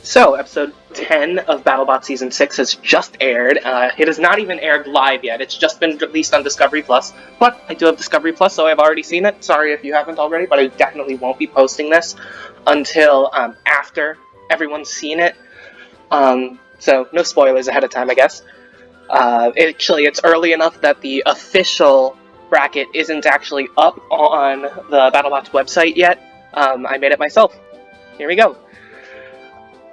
So, episode 10 of Battlebots Season 6 has just aired. It has not even aired live yet. It's just been released on Discovery Plus. But I do have Discovery Plus, so I've already seen it. Sorry if you haven't already, but I definitely won't be posting this until after everyone's seen it. So, no spoilers ahead of time, I guess. Actually, it's early enough that the official bracket isn't actually up on the Battlebots website yet. I made it myself. Here we go.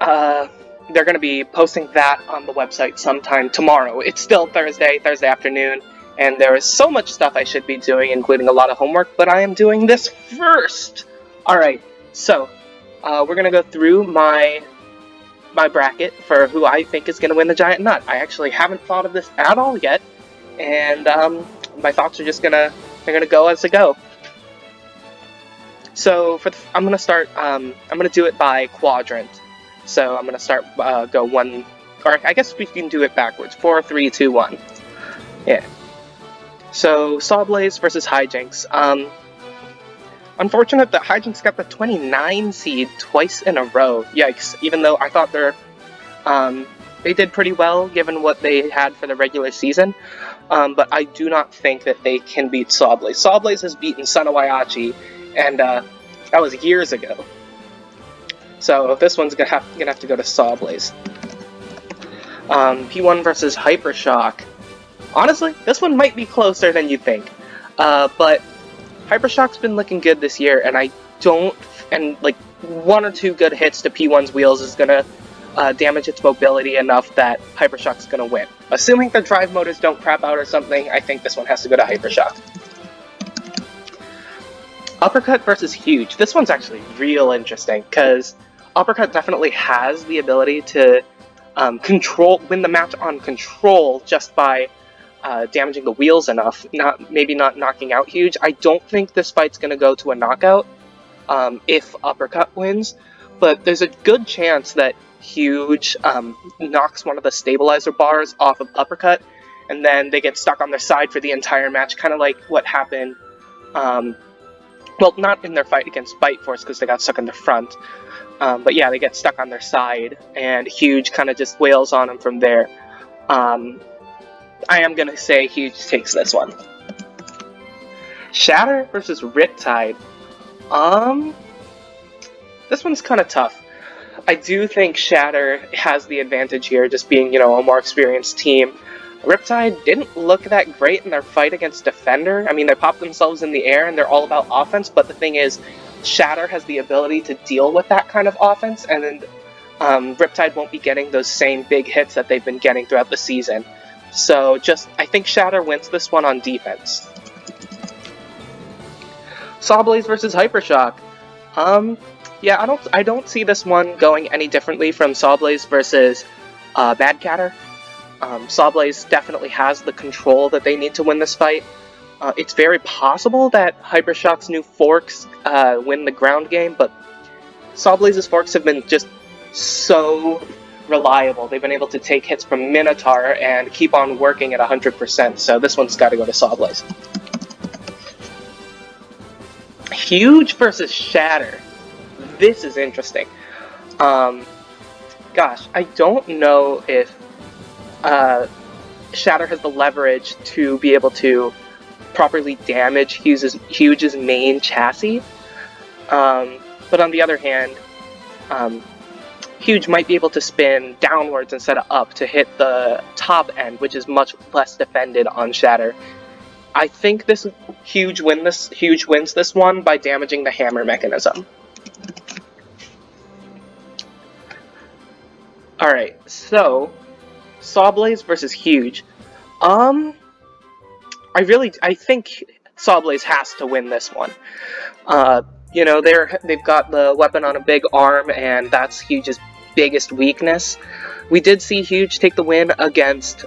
They're going to be posting that on the website sometime tomorrow. It's still Thursday afternoon, and there is so much stuff I should be doing, including a lot of homework, but I am doing this first! Alright, so, we're going to go through my bracket for who I think is going to win the Giant Nut. I actually haven't thought of this at all yet, and my thoughts are just they're going to go as they go. So, I'm going to start, I'm going to do it by quadrant. So I'm going to start, go one, or I guess we can do it backwards. 4, 3, 2, 1. Yeah. So, Sawblaze versus High Jinx. Unfortunate that High Jinx got the 29 seed twice in a row. Yikes. Even though I thought they did pretty well given what they had for the regular season. But I do not think that they can beat Sawblaze. Sawblaze has beaten Sunawayachi, and that was years ago. So this one's gonna have to go to Sawblaze. P1 versus Hypershock. Honestly, this one might be closer than you think. But Hypershock's been looking good this year, and like 1 or 2 good hits to P1's wheels is gonna damage its mobility enough that Hypershock's gonna win. Assuming the drive motors don't crap out or something, I think this one has to go to Hypershock. Uppercut versus Huge. This one's actually real interesting, because Uppercut definitely has the ability to win the match on control just by damaging the wheels enough, maybe not knocking out Huge. I don't think this fight's going to go to a knockout if Uppercut wins, but there's a good chance that Huge knocks one of the stabilizer bars off of Uppercut, and then they get stuck on their side for the entire match, kind of like what happened, well, not in their fight against Bite Force because they got stuck in the front, but yeah, they get stuck on their side, and Huge kind of just wails on them from there. I am going to say Huge takes this one. Shatter versus Riptide. This one's kind of tough. I do think Shatter has the advantage here, just being, a more experienced team. Riptide didn't look that great in their fight against Defender. I mean, they popped themselves in the air and they're all about offense, but the thing is, Shatter has the ability to deal with that kind of offense, and then Riptide won't be getting those same big hits that they've been getting throughout the season. So I think Shatter wins this one on defense. Sawblaze versus Hypershock. Yeah, I don't see this one going any differently from Sawblaze versus Mad Gator. Sawblaze definitely has the control that they need to win this fight. It's very possible that Hypershock's new forks win the ground game, but Sawblaze's forks have been just so reliable. They've been able to take hits from Minotaur and keep on working at 100%, so this one's got to go to Sawblaze. Huge versus Shatter. This is interesting. Gosh, I don't know if Shatter has the leverage to be able to properly damage Huge's main chassis, but on the other hand, Huge might be able to spin downwards instead of up to hit the top end, which is much less defended on Shatter. I think Huge wins this one by damaging the hammer mechanism. Alright, so Sawblaze versus Huge. I think Sawblaze has to win this one. They've got the weapon on a big arm, and that's Huge's biggest weakness. We did see Huge take the win against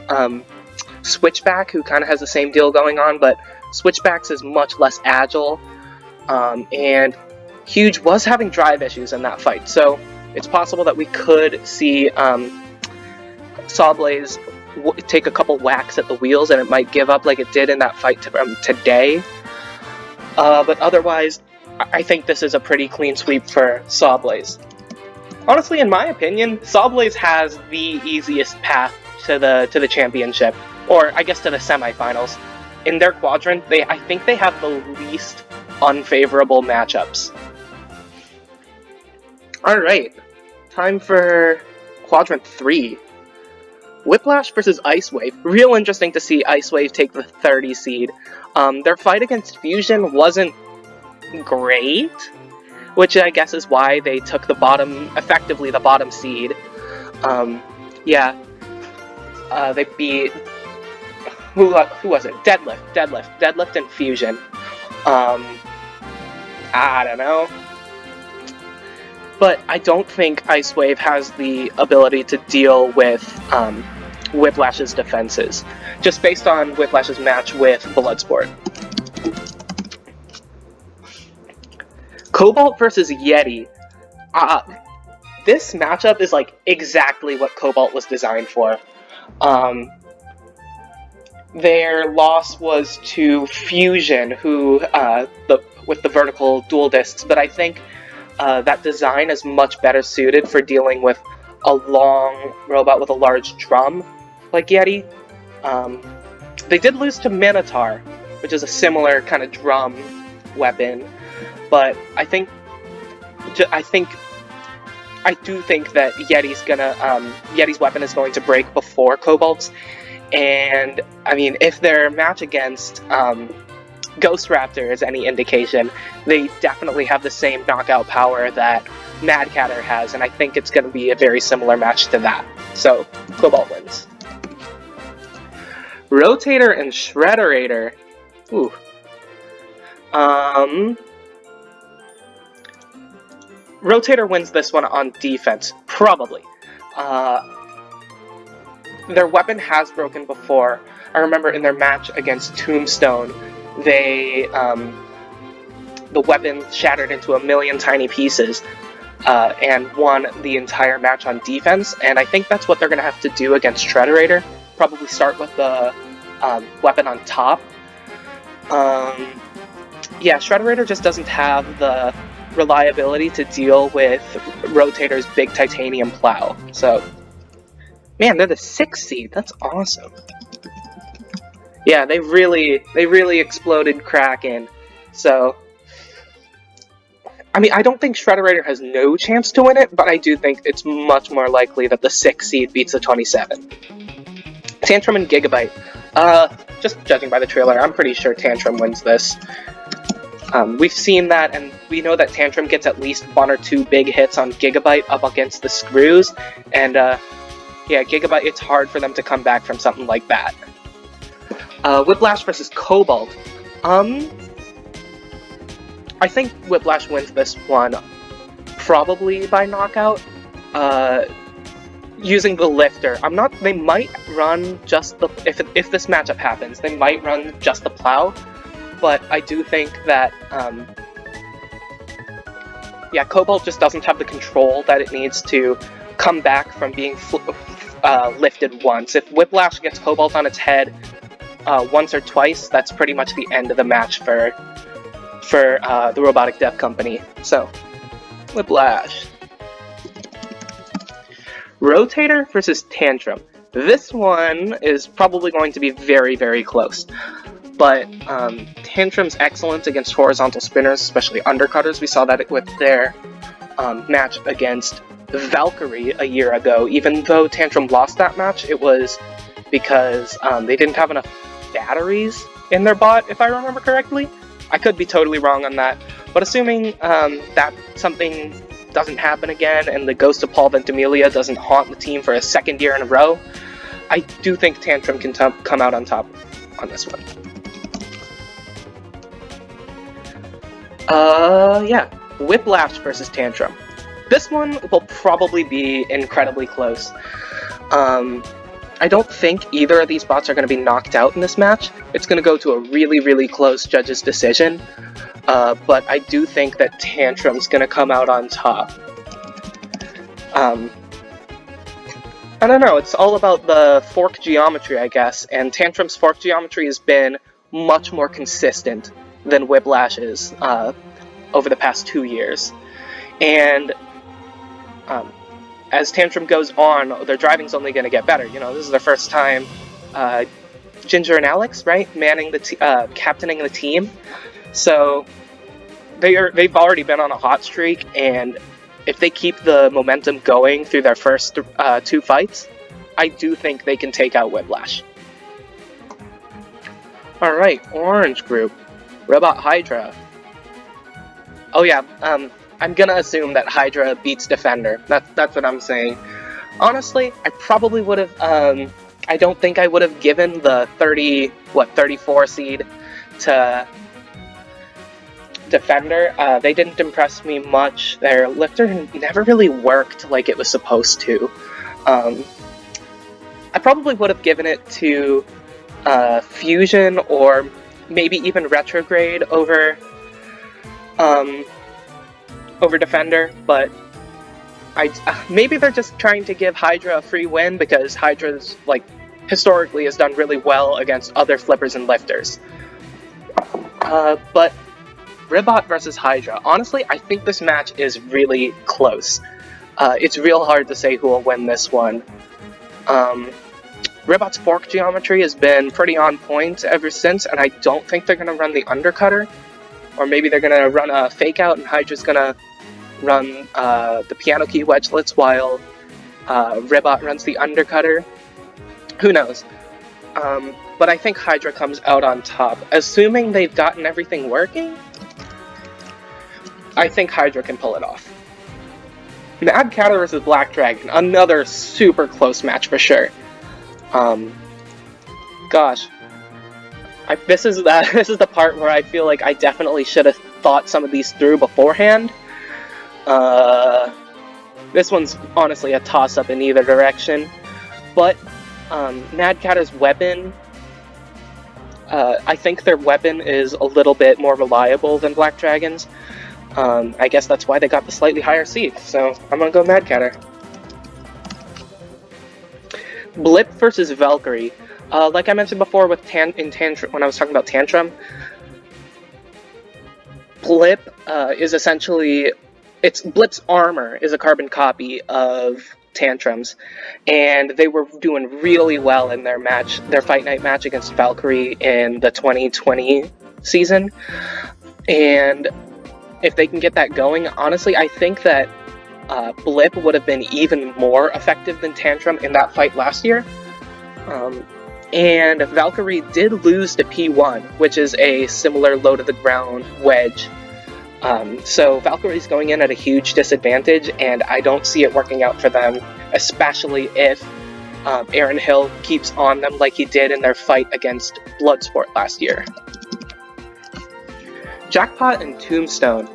Switchback, who kind of has the same deal going on, but Switchback's is much less agile, and Huge was having drive issues in that fight, so it's possible that we could see Sawblaze take a couple whacks at the wheels and it might give up like it did in that fight today. But otherwise, I think this is a pretty clean sweep for Sawblaze. Honestly, in my opinion, Sawblaze has the easiest path to the championship, or I guess to the semifinals. In their quadrant, I think they have the least unfavorable matchups. Alright, time for quadrant 3. Whiplash versus Ice Wave. Real interesting to see Ice Wave take the 30 seed. Their fight against Fusion wasn't great, which I guess is why they took effectively the bottom seed. They beat, who was it? Deadlift and Fusion. I don't know. But I don't think Ice Wave has the ability to deal with Whiplash's defenses, just based on Whiplash's match with Bloodsport. Cobalt versus Yeti. This matchup is like exactly what Cobalt was designed for. Their loss was to Fusion, who with the vertical dual discs, but I think that design is much better suited for dealing with a long robot with a large drum like Yeti. They did lose to Minotaur, which is a similar kind of drum weapon, but I do think that Yeti's weapon is going to break before Cobalt's, and I mean, if their match against Ghost Raptor is any indication, they definitely have the same knockout power that Mad Gator has, and I think it's going to be a very similar match to that. So, Cobalt wins. Rotator and Shredderator. Ooh. Rotator wins this one on defense, probably. Their weapon has broken before. I remember in their match against Tombstone, the weapon shattered into a million tiny pieces and won the entire match on defense, and I think that's what they're going to have to do against Shredderator. Probably start with the weapon on top. Shredderator just doesn't have the reliability to deal with Rotator's big titanium plow. So, man, they're the 6th seed. That's awesome. Yeah, they really exploded Kraken. So, I mean, I don't think Shredderator has no chance to win it, but I do think it's much more likely that the 6th seed beats the 27. Tantrum and Gigabyte. Just judging by the trailer, I'm pretty sure Tantrum wins this. We've seen that, and we know that Tantrum gets at least 1 or 2 big hits on Gigabyte up against the screws, and Gigabyte, it's hard for them to come back from something like that. Whiplash versus Cobalt. I think Whiplash wins this one probably by knockout. Using the lifter. They might run just the, if this matchup happens, they might run just the plow, but I do think that, Cobalt just doesn't have the control that it needs to come back from being lifted once. If Whiplash gets Cobalt on its head once or twice, that's pretty much the end of the match for the Robotic Death Company. So, Whiplash. Rotator versus Tantrum. This one is probably going to be very, very close. But Tantrum's excellence against horizontal spinners, especially undercutters, we saw that with their match against Valkyrie a year ago. Even though Tantrum lost that match, it was because they didn't have enough batteries in their bot, if I remember correctly. I could be totally wrong on that, but assuming that something doesn't happen again and the ghost of Paul Ventimiglia doesn't haunt the team for a 2nd year in a row, I do think Tantrum can come out on top on this one. Whiplash versus Tantrum. This one will probably be incredibly close. I don't think either of these bots are going to be knocked out in this match. It's going to go to a really, really close judge's decision. But I do think that Tantrum's going to come out on top. I don't know, it's all about the fork geometry, I guess, and Tantrum's fork geometry has been much more consistent than Whiplash's over the past 2 years. And as Tantrum goes on, their driving's only going to get better. You know, this is their first time, Ginger and Alex, right, captaining the team. So they've already been on a hot streak, and if they keep the momentum going through their first 2 fights, I do think they can take out Whiplash. Alright, Orange Group. Robot Hydra. Oh yeah, I'm gonna assume that Hydra beats Defender. That's what I'm saying. Honestly, I probably would have, I don't think I would have given the 34 seed to Defender. They didn't impress me much. Their lifter never really worked like it was supposed to. I probably would have given it to Fusion, or maybe even Retrograde over Defender, but maybe they're just trying to give Hydra a free win because Hydra's, like, historically has done really well against other flippers and lifters. But Ribot versus Hydra. Honestly, I think this match is really close. It's real hard to say who will win this one. Ribot's fork geometry has been pretty on point ever since, and I don't think they're going to run the undercutter. Or maybe they're going to run a fake out and Hydra's going to run the piano key wedgelets while Ribot runs the undercutter. Who knows? But I think Hydra comes out on top. Assuming they've gotten everything working, I think Hydra can pull it off. Mad Gator versus Black Dragon. Another super close match for sure. Gosh. This is the part where I feel like I definitely should have thought some of these through beforehand. This one's honestly a toss-up in either direction. But Mad Gator's weapon, I think their weapon is a little bit more reliable than Black Dragon's. I guess that's why they got the slightly higher seed, so I'm gonna go Mad Gator. Blip versus Valkyrie. Like I mentioned before with Tantrum, when I was talking about Tantrum, Blip is essentially, Blip's armor is a carbon copy of Tantrum's, and they were doing really well in their Fight Night match against Valkyrie in the 2020 season, and if they can get that going, honestly, I think that Blip would have been even more effective than Tantrum in that fight last year. And Valkyrie did lose to P1, which is a similar low-to-the-ground wedge. So Valkyrie's going in at a huge disadvantage, and I don't see it working out for them, especially if Aaron Hill keeps on them like he did in their fight against Bloodsport last year. Jackpot and Tombstone.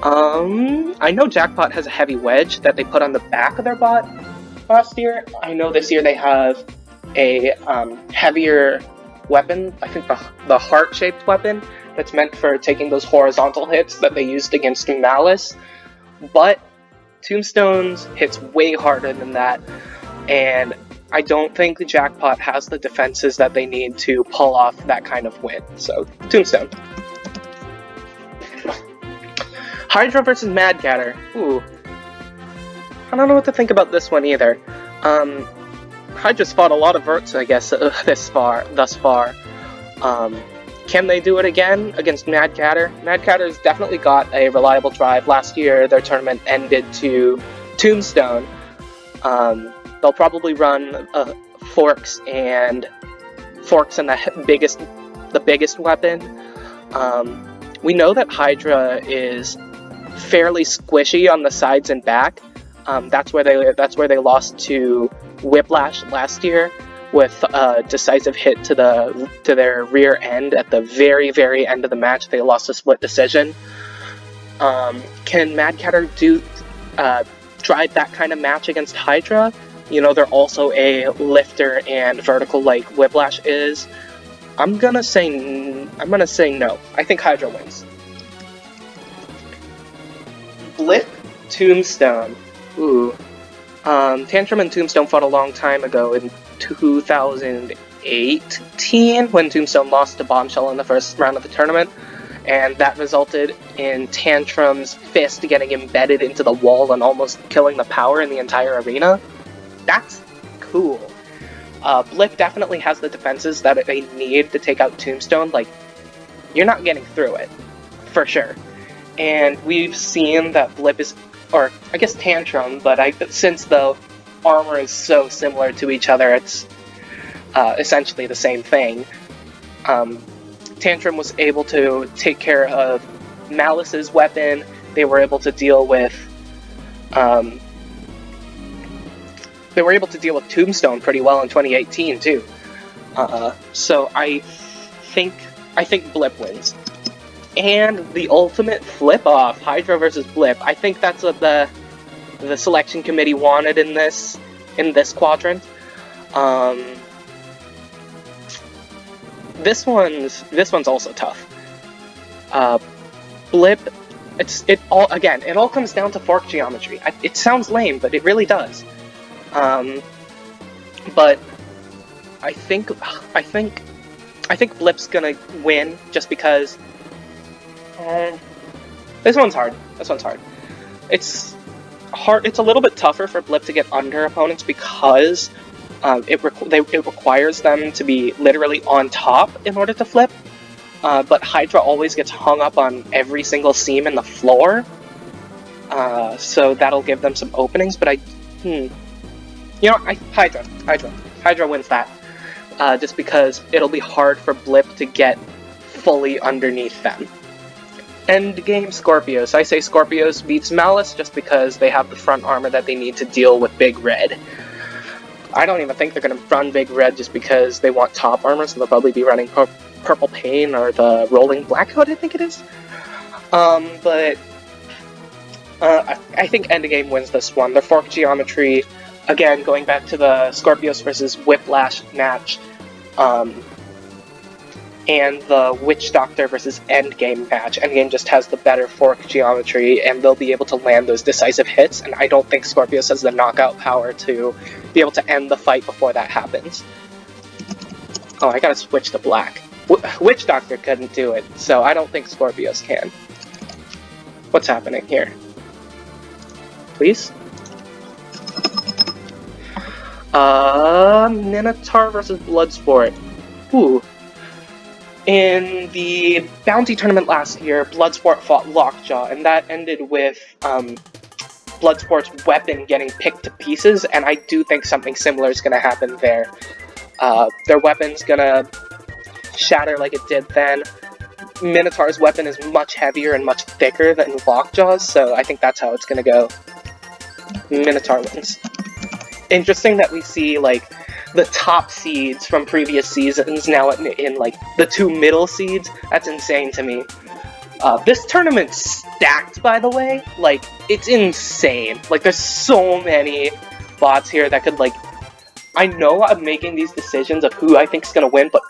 I know Jackpot has a heavy wedge that they put on the back of their bot last year. I know this year they have a heavier weapon, I think the heart-shaped weapon, that's meant for taking those horizontal hits that they used against Malice. But Tombstone's hits way harder than that, and I don't think the Jackpot has the defenses that they need to pull off that kind of win. So, Tombstone. Hydra versus Mad Gator. Ooh. I don't know what to think about this one either. Hydra's fought a lot of verts, I guess, thus far. Can they do it again against Mad Gator? Mad Gator's definitely got a reliable drive. Last year, their tournament ended to Tombstone. They'll probably run forks and the biggest weapon. We know that Hydra is fairly squishy on the sides and back. That's where they lost to Whiplash last year with a decisive hit to their rear end at the very, very end of the match. They lost a split decision. Can Mad Gator drive that kind of match against Hydra? You know, they're also a lifter and vertical like Whiplash is. I'm gonna say no. I think Hydra wins. Blip, Tombstone. Ooh. Tantrum and Tombstone fought a long time ago in 2018 when Tombstone lost to Bombshell in the first round of the tournament. and that resulted in Tantrum's fist getting embedded into the wall and almost killing the power in the entire arena. That's cool. Blip definitely has the defenses that they need to take out Tombstone. Like, you're not getting through it, for sure. And we've seen that Blip is, or I guess Tantrum, but since the armor is so similar to each other, it's essentially the same thing. Tantrum was able to take care of Malice's weapon. They were able to deal with Tombstone pretty well in 2018 too. So I think Blip wins. And the ultimate flip-off, Hydra versus Blip. I think that's what the selection committee wanted in this quadrant. This one's also tough. Blip, it all comes down to fork geometry. It sounds lame, but it really does. But I think Blip's gonna win just because. This one's hard. It's hard. It's a little bit tougher for Blip to get under opponents because it requires them to be literally on top in order to flip. But Hydra always gets hung up on every single seam in the floor, so that'll give them some openings. But Hydra wins that, just because it'll be hard for Blip to get fully underneath them. Endgame Scorpios. I say Scorpios beats Malice just because they have the front armor that they need to deal with Big Red. I don't even think they're going to run Big Red just because they want top armor, so they'll probably be running Purple Pain or the Rolling Blackcoat, I think it is. But I think Endgame wins this one. Their fork geometry, again, going back to the Scorpios versus Whiplash match, and the Witch Doctor versus Endgame match. Endgame just has the better fork geometry, and they'll be able to land those decisive hits, and I don't think Scorpios has the knockout power to be able to end the fight before that happens. Oh, I gotta switch to black. Witch Doctor couldn't do it, so I don't think Scorpios can. What's happening here? Please? Minotaur versus Bloodsport. Ooh. In the Bounty Tournament last year, Bloodsport fought Lockjaw, and that ended with Bloodsport's weapon getting picked to pieces, and I do think something similar is going to happen there. Their weapon's going to shatter like it did then. Minotaur's weapon is much heavier and much thicker than Lockjaw's, so I think that's how it's going to go. Minotaur wins. Interesting that we see, like, the top seeds from previous seasons now in like the two middle seeds. That's insane to me. This tournament's stacked, by the way. Like, it's insane. Like, there's so many bots here that could, like, I know I'm making these decisions of who I think is gonna win, but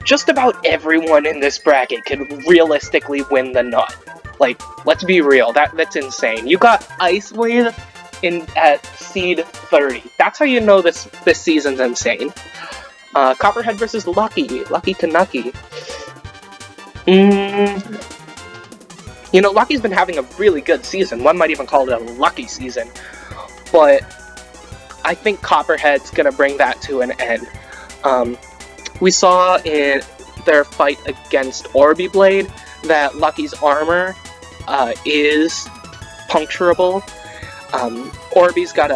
just about everyone in this bracket could realistically win the nut. Like, let's be real, that's insane. You got Ice Wave at seed 30. That's how you know this season's insane. Copperhead versus Lucky Tanaki. You know, Lucky's been having a really good season. One might even call it a lucky season. But I think Copperhead's gonna bring that to an end. We saw in their fight against Orby Blade that Lucky's armor is puncturable. Orby's got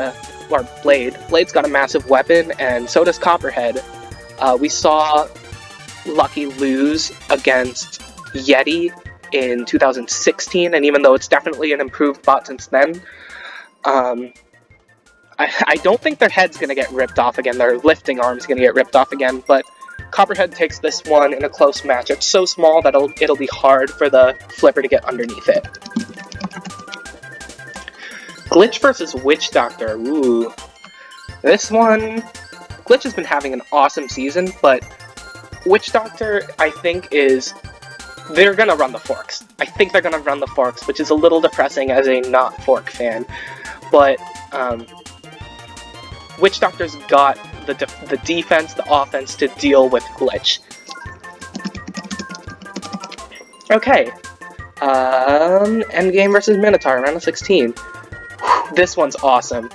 Blade's got a massive weapon, and so does Copperhead. We saw Lucky lose against Yeti in 2016, and even though it's definitely an improved bot since then, I don't think their head's gonna get ripped off again, their lifting arm's gonna get ripped off again, but Copperhead takes this one in a close match. It's so small that it'll be hard for the flipper to get underneath it. Glitch versus Witch Doctor. Ooh. This one, Glitch has been having an awesome season, but Witch Doctor, I think, they're gonna run the forks. I think they're gonna run the forks, which is a little depressing as a not fork fan. But, Witch Doctor's got the defense, the offense to deal with Glitch. Okay. Endgame versus Minotaur, round of 16. This one's awesome.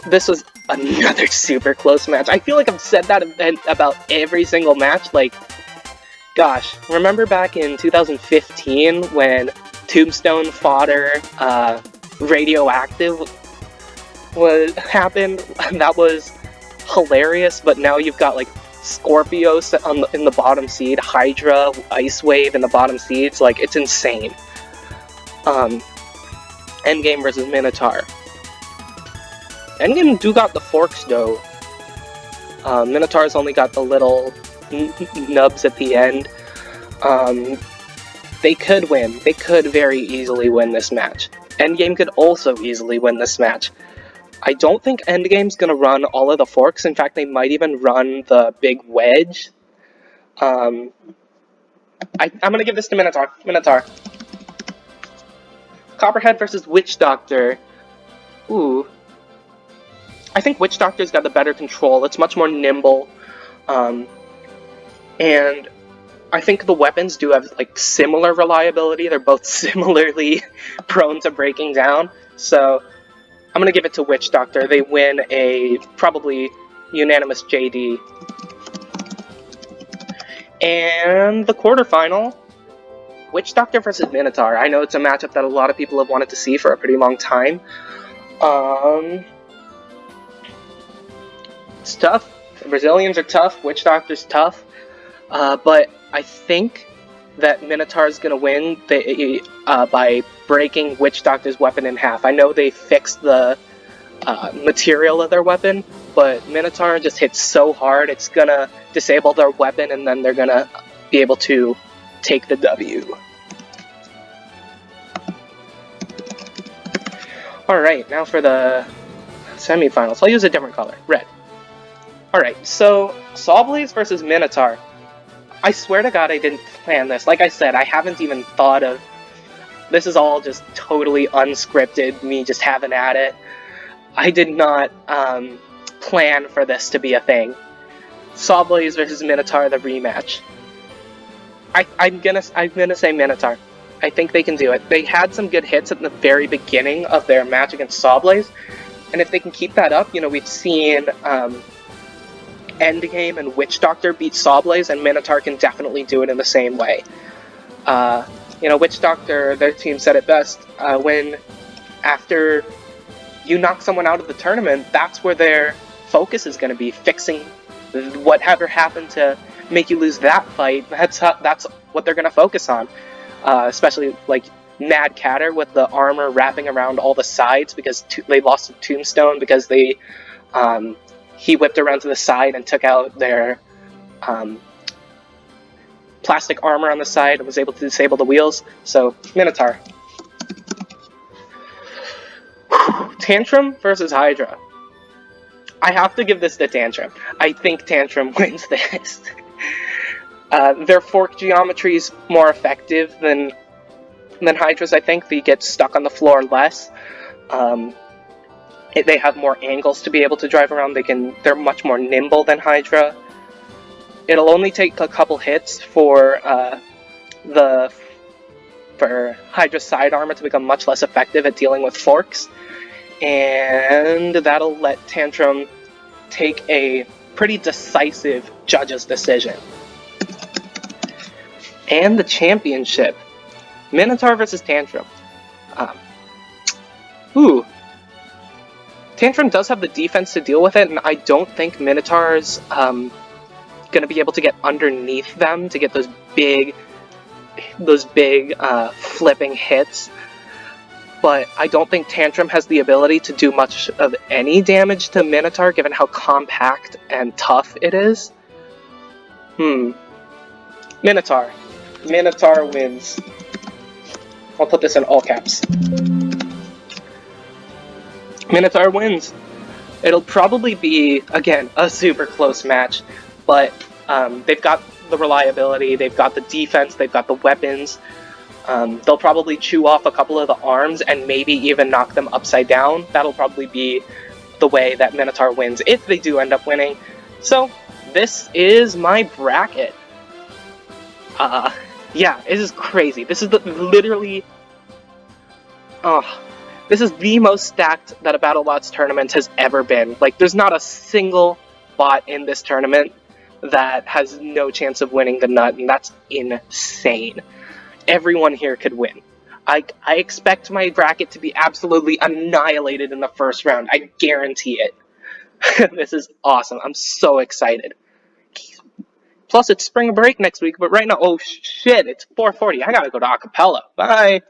This was another super close match. I feel like I've said that about every single match. Like, gosh, remember back in 2015 when Tombstone fodder radioactive happened? That was hilarious. But now you've got like Scorpio in the bottom seed, Hydra, Ice Wave in the bottom seeds. Like, it's insane. Endgame versus Minotaur. Endgame do got the forks though. Minotaur's only got the little nubs at the end. They could win. They could very easily win this match. Endgame could also easily win this match. I don't think Endgame's gonna run all of the forks. In fact, they might even run the big wedge. I'm gonna give this to Minotaur. Minotaur. Copperhead versus Witch Doctor. Ooh. I think Witch Doctor's got the better control. It's much more nimble. And I think the weapons do have like similar reliability. They're both similarly prone to breaking down. So I'm gonna give it to Witch Doctor. They win a probably unanimous JD. And the quarterfinal, Witch Doctor versus Minotaur. I know it's a matchup that a lot of people have wanted to see for a pretty long time. It's tough. The Brazilians are tough. Witch Doctor's tough. But I think that Minotaur is going to win by breaking Witch Doctor's weapon in half. I know they fixed the material of their weapon, but Minotaur just hits so hard, it's going to disable their weapon, and then they're going to be able to take the W. Alright, now for the semifinals. I'll use a different color, red. Alright, so Sawblaze versus Minotaur. I swear to God I didn't plan this. Like I said, I haven't even thought of... This is all just totally unscripted, me just having at it. I did not plan for this to be a thing. Sawblaze versus Minotaur, the rematch. I'm gonna say Minotaur. I think they can do it. They had some good hits at the very beginning of their match against Sawblaze, and if they can keep that up, you know, we've seen Endgame and Witch Doctor beat Sawblaze, and Minotaur can definitely do it in the same way. You know, Witch Doctor, their team said it best, when after you knock someone out of the tournament, that's where their focus is going to be, fixing whatever happened to make you lose that fight. That's what they're going to focus on, especially like Mad Gator with the armor wrapping around all the sides because they lost to Tombstone because he whipped around to the side and took out their plastic armor on the side and was able to disable the wheels. So, Minotaur. Tantrum versus Hydra. I have to give this to Tantrum. I think Tantrum wins this. Their fork geometry is more effective than Hydra's, I think. They get stuck on the floor less. They have more angles to be able to drive around. They're much more nimble than Hydra. It'll only take a couple hits for Hydra's side armor to become much less effective at dealing with forks, and that'll let Tantrum take a pretty decisive judge's decision. And the championship, Minotaur versus Tantrum. Tantrum does have the defense to deal with it, and I don't think Minotaur's going to be able to get underneath them to get those big flipping hits. But I don't think Tantrum has the ability to do much of any damage to Minotaur, given how compact and tough it is. Minotaur. Minotaur wins. I'll put this in all caps. Minotaur wins. It'll probably be, again, a super close match, but they've got the reliability, they've got the defense, they've got the weapons. They'll probably chew off a couple of the arms and maybe even knock them upside down. That'll probably be the way that Minotaur wins, if they do end up winning. So, this is my bracket. Yeah, this is crazy. This is literally... Oh, this is the most stacked that a BattleBots tournament has ever been. Like, there's not a single bot in this tournament that has no chance of winning the nut, and that's insane. Everyone here could win. I expect my bracket to be absolutely annihilated in the first round. I guarantee it. This is awesome. I'm so excited. Plus, it's spring break next week, but right now, oh shit, it's 4:40. I gotta go to acapella. Bye!